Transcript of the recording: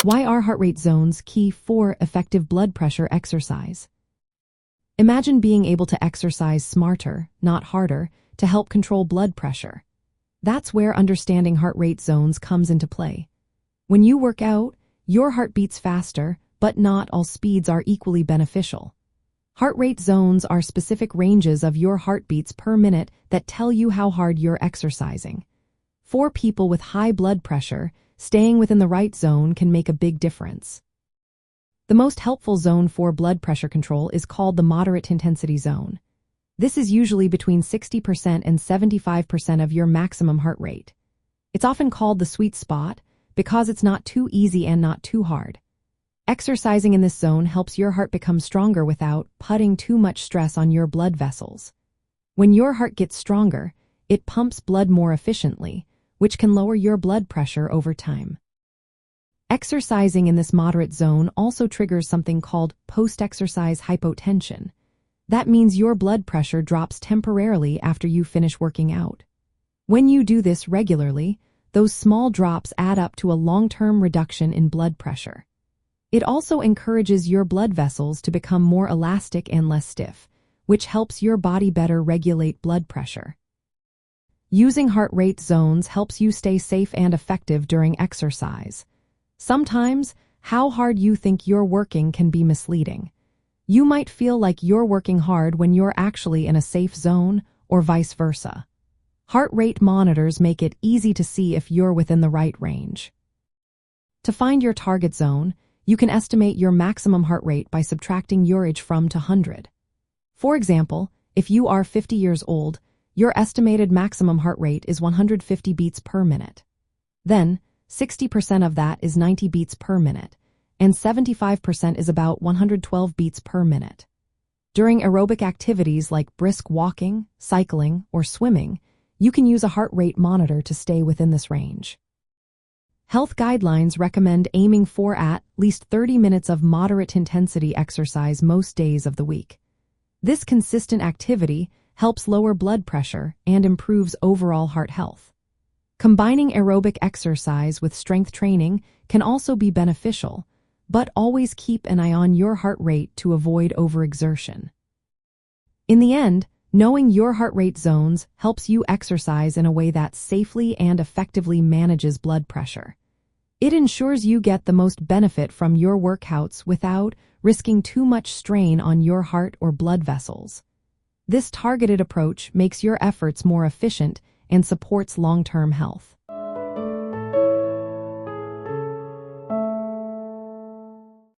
Why are heart rate zones key for effective blood pressure exercise? Imagine being able to exercise smarter, not harder, to help control blood pressure. That's where understanding heart rate zones comes into play. When you work out, your heart beats faster, but not all speeds are equally beneficial. Heart rate zones are specific ranges of your heartbeats per minute that tell you how hard you're exercising. For people with high blood pressure, staying within the right zone can make a big difference. The most helpful zone for blood pressure control is called the moderate intensity zone. This is usually between 60% and 75% of your maximum heart rate. It's often called the sweet spot because it's not too easy and not too hard. Exercising in this zone helps your heart become stronger without putting too much stress on your blood vessels. When your heart gets stronger, it pumps blood more efficiently, which can lower your blood pressure over time. Exercising in this moderate zone also triggers something called post-exercise hypotension. That means your blood pressure drops temporarily after you finish working out. When you do this regularly, those small drops add up to a long-term reduction in blood pressure. It also encourages your blood vessels to become more elastic and less stiff, which helps your body better regulate blood pressure. Using heart rate zones helps you stay safe and effective during exercise. Sometimes, how hard you think you're working can be misleading. You might feel like you're working hard when you're actually in a safe zone, or vice versa. Heart rate monitors make it easy to see if you're within the right range. To find your target zone, you can estimate your maximum heart rate by subtracting your age from to 100. For example, if you are 50 years old, your estimated maximum heart rate is 150 beats per minute. Then, 60% of that is 90 beats per minute, and 75% is about 112 beats per minute. During aerobic activities like brisk walking, cycling, or swimming, you can use a heart rate monitor to stay within this range. Health guidelines recommend aiming for at least 30 minutes of moderate intensity exercise most days of the week. This consistent activity helps lower blood pressure and improves overall heart health. Combining aerobic exercise with strength training can also be beneficial, but always keep an eye on your heart rate to avoid overexertion. In the end, knowing your heart rate zones helps you exercise in a way that safely and effectively manages blood pressure. It ensures you get the most benefit from your workouts without risking too much strain on your heart or blood vessels. This targeted approach makes your efforts more efficient and supports long-term health.